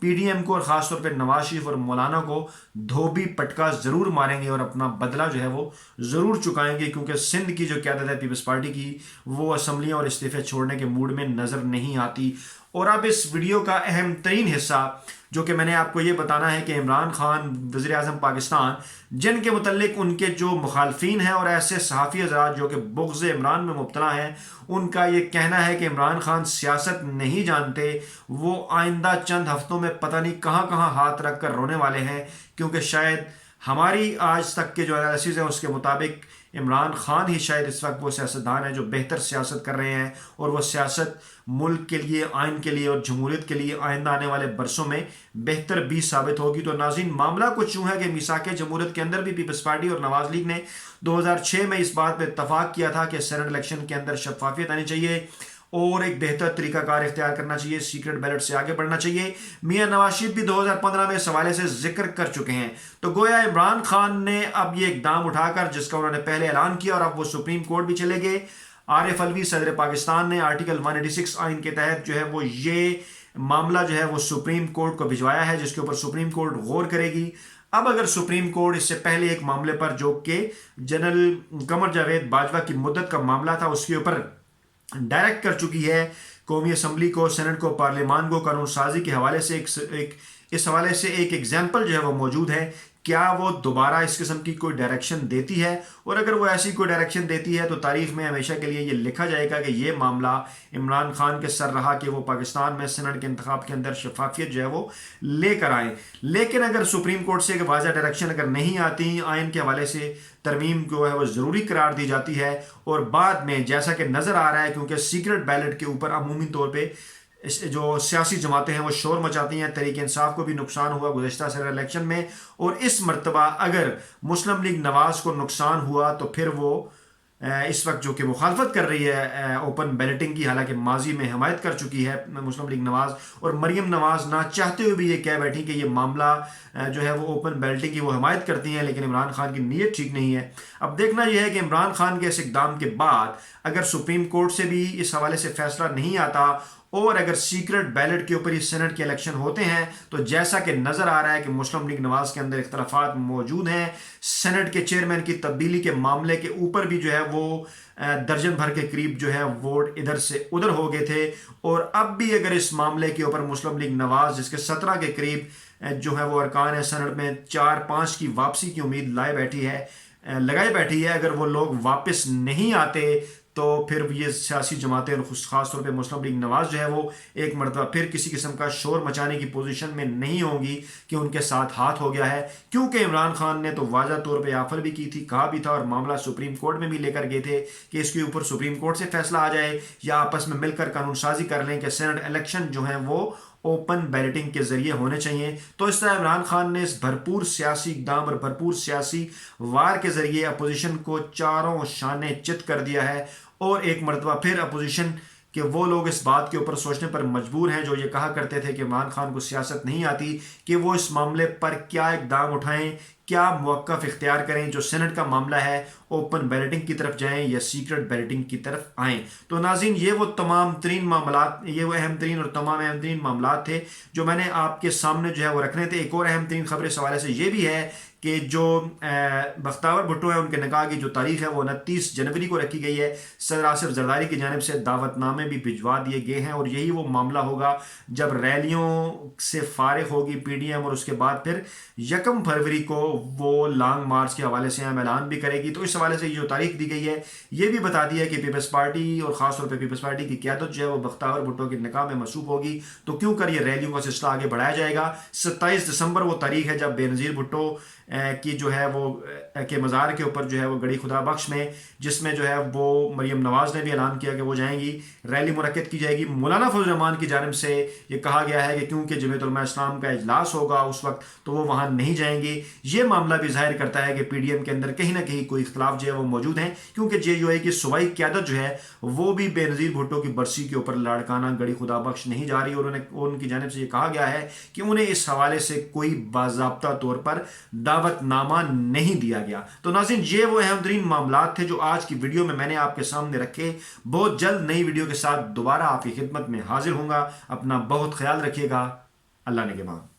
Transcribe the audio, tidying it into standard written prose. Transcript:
P D M کو اور خاص طور پہ نواز شریف اور مولانا کو دھوبی پٹکا ضرور ماریں گے اور اپنا بدلہ جو ہے وہ ضرور چکائیں گے، کیونکہ سندھ کی جو قیادت ہے پیپلز پارٹی کی وہ اسمبلیاں اور استعفے چھوڑنے کے موڈ میں نظر نہیں آتی۔ اور اب اس ویڈیو کا اہم ترین حصہ جو کہ میں نے آپ کو یہ بتانا ہے کہ عمران خان وزیر اعظم پاکستان، جن کے متعلق ان کے جو مخالفین ہیں اور ایسے صحافی حضرات جو کہ بغض عمران میں مبتلا ہیں، ان کا یہ کہنا ہے کہ عمران خان سیاست نہیں جانتے، وہ آئندہ چند ہفتوں میں پتہ نہیں کہاں کہاں ہاتھ رکھ کر رونے والے ہیں، کیونکہ شاید ہماری آج تک کے جو انالیسز ہیں اس کے مطابق عمران خان ہی شاید اس وقت وہ سیاستدان ہیں جو بہتر سیاست کر رہے ہیں، اور وہ سیاست ملک کے لیے، آئین کے لیے اور جمہوریت کے لیے آئندہ آنے والے برسوں میں بہتر بھی ثابت ہوگی۔ تو ناظرین، معاملہ کچھ یوں ہے کہ میثاق جمہوریت کے اندر بھی پیپلز پارٹی اور نواز لیگ نے 2006 میں اس بات پہ اتفاق کیا تھا کہ سینٹ الیکشن کے اندر شفافیت آنی چاہیے اور ایک بہتر طریقہ کار اختیار کرنا چاہیے، سیکرٹ بیلٹ سے آگے بڑھنا چاہیے۔ میاں نواز شریف بھی 2015 میں اس حوالے سے ذکر کر چکے ہیں۔ تو گویا عمران خان نے اب یہ اقدام اٹھا کر، جس کا انہوں نے پہلے اعلان کیا اور اب وہ سپریم کورٹ بھی چلے گئے، عارف علوی صدر پاکستان نے آرٹیکل 186 آئین کے تحت جو ہے وہ یہ معاملہ جو ہے وہ سپریم کورٹ کو بھجوایا ہے، جس کے اوپر سپریم کورٹ غور کرے گی۔ اب اگر سپریم کورٹ اس سے پہلے ایک معاملے پر جو کہ جنرل قمر جاوید باجوہ کی مدت کا معاملہ تھا، اس کے اوپر ڈائریکٹ کر چکی ہے قومی اسمبلی کو، سینٹ کو، پارلیمان کو، قانون سازی کے حوالے سے اس حوالے سے ایک ایگزامپل جو ہے وہ موجود ہے، کیا وہ دوبارہ اس قسم کی کوئی ڈائریکشن دیتی ہے؟ اور اگر وہ ایسی کوئی ڈائریکشن دیتی ہے تو تاریخ میں ہمیشہ کے لیے یہ لکھا جائے گا کہ یہ معاملہ عمران خان کے سر رہا کہ وہ پاکستان میں سینٹ کے انتخاب کے اندر شفافیت جو ہے وہ لے کر آئیں۔ لیکن اگر سپریم کورٹ سے ایک واضح ڈائریکشن اگر نہیں آتی، آئین کے حوالے سے ترمیم کو ہے وہ ضروری قرار دی جاتی ہے، اور بعد میں جیسا کہ نظر آ رہا ہے، کیونکہ سیکرٹ بیلٹ کے اوپر عمومی طور پہ جو سیاسی جماعتیں ہیں وہ شور مچاتی ہیں، تحریک انصاف کو بھی نقصان ہوا گزشتہ سینٹ الیکشن میں، اور اس مرتبہ اگر مسلم لیگ نواز کو نقصان ہوا تو پھر وہ اس وقت جو کہ مخالفت کر رہی ہے اوپن بیلٹنگ کی، حالانکہ ماضی میں حمایت کر چکی ہے مسلم لیگ نواز، اور مریم نواز نہ چاہتے ہوئے بھی یہ کہہ بیٹھی کہ یہ معاملہ جو ہے وہ اوپن بیلٹنگ کی وہ حمایت کرتی ہیں، لیکن عمران خان کی نیت ٹھیک نہیں ہے۔ اب دیکھنا یہ ہے کہ عمران خان کے اس اقدام کے بعد اگر سپریم کورٹ سے بھی اس حوالے سے فیصلہ نہیں آتا اور اگر سیکرٹ بیلٹ کے اوپر ہی سینٹ کے الیکشن ہوتے ہیں، تو جیسا کہ نظر آ رہا ہے کہ مسلم لیگ نواز کے اندر اختلافات موجود ہیں، سینٹ کے چیئرمین کی تبدیلی کے معاملے کے اوپر بھی جو ہے وہ درجن بھر کے قریب جو ہے ووٹ ادھر سے ادھر ہو گئے تھے، اور اب بھی اگر اس معاملے کے اوپر مسلم لیگ نواز، جس کے 17 کے قریب جو ہے وہ ارکان ہے سینٹ میں، 4-5 کی واپسی کی امید لگائی بیٹھی ہے، اگر وہ لوگ واپس نہیں آتے تو پھر یہ سیاسی جماعتیں اور خاص طور پہ مسلم لیگ نواز جو ہے وہ ایک مرتبہ پھر کسی قسم کا شور مچانے کی پوزیشن میں نہیں ہوں گی کہ ان کے ساتھ ہاتھ ہو گیا ہے، کیونکہ عمران خان نے تو واضح طور پہ آفر بھی کی تھی، کہا بھی تھا، اور معاملہ سپریم کورٹ میں بھی لے کر گئے تھے کہ اس کے اوپر سپریم کورٹ سے فیصلہ آ جائے یا آپس میں مل کر قانون سازی کر لیں کہ سینٹ الیکشن جو ہیں وہ اوپن بیلٹنگ کے ذریعے ہونے چاہیے۔ تو اس طرح عمران خان نے اس بھرپور سیاسی اقدام اور بھرپور سیاسی وار کے ذریعے اپوزیشن کو چاروں شانے چت کر دیا ہے، اور ایک مرتبہ پھر اپوزیشن کہ وہ لوگ اس بات کے اوپر سوچنے پر مجبور ہیں جو یہ کہا کرتے تھے کہ عمران خان کو سیاست نہیں آتی، کہ وہ اس معاملے پر کیا اقدام اٹھائیں، کیا موقف اختیار کریں، جو سینٹ کا معاملہ ہے اوپن بیلٹنگ کی طرف جائیں یا سیکرٹ بیلٹنگ کی طرف آئیں۔ تو ناظرین، یہ وہ تمام ترین معاملات، یہ وہ اہم ترین اور تمام اہم ترین معاملات تھے جو میں نے آپ کے سامنے جو ہے وہ رکھنے تھے۔ ایک اور اہم ترین خبر اس حوالے سے یہ بھی ہے کہ جو بختیار بھٹو ہیں، ان کے نکاح کی جو تاریخ ہے وہ 29 جنوری کو رکھی گئی ہے۔ صدر آصف زرداری کی جانب سے دعوت نامے بھی بھجوا دیے گئے ہیں، اور یہی وہ معاملہ ہوگا جب ریلیوں سے فارغ ہوگی پی ڈی ایم، اور اس کے بعد پھر 1 فروری کو وہ لانگ مارچ کے حوالے سے اعلان بھی کرے گی۔ تو اس حوالے سے یہ جو تاریخ دی گئی ہے یہ بھی بتا دی ہے کہ پیپلز پارٹی اور خاص طور پہ پیپلز پارٹی کی قیادت جو ہے وہ بختیار بھٹو کے نکاح میں مصروف ہوگی، تو کیوں کر یہ ریلیوں کا سلسلہ آگے بڑھایا جائے گا۔ 27 دسمبر وہ تاریخ ہے جب بے نظیر بھٹو کی جو ہے وہ کے مزار کے اوپر جو ہے وہ گڑی خدا بخش میں، جس میں جو ہے وہ مریم نواز نے بھی اعلان کیا کہ وہ جائیں گی، ریلی منعقد کی جائے گی۔ مولانا فضل الرحمان کی جانب سے یہ کہا گیا ہے کہ کیونکہ جمعیت علماء اسلام کا اجلاس ہوگا اس وقت تو وہ وہاں نہیں جائیں گے۔ یہ معاملہ بھی ظاہر کرتا ہے کہ پی ڈی ایم کے اندر کہیں نہ کہیں کوئی اختلاف جو ہے وہ موجود ہیں، کیونکہ جے یو اے کی صوبائی قیادت جو ہے وہ بھی بے نظیر بھٹو کی برسی کے اوپر لاڑکانہ گڑی خدا بخش نہیں جا رہی، اور ان کی جانب سے یہ کہا گیا ہے کہ انہیں اس حوالے سے کوئی باضابطہ طور پر دعوت نامہ نہیں دیا گیا۔ تو ناظرین، یہ وہ اہم ترین معاملات تھے جو آج کی ویڈیو میں نے آپ کے سامنے رکھے۔ بہت جلد نئی ویڈیو کے ساتھ دوبارہ آپ کی خدمت میں حاضر ہوں گا۔ اپنا بہت خیال رکھیے گا۔ اللہ نگہبان.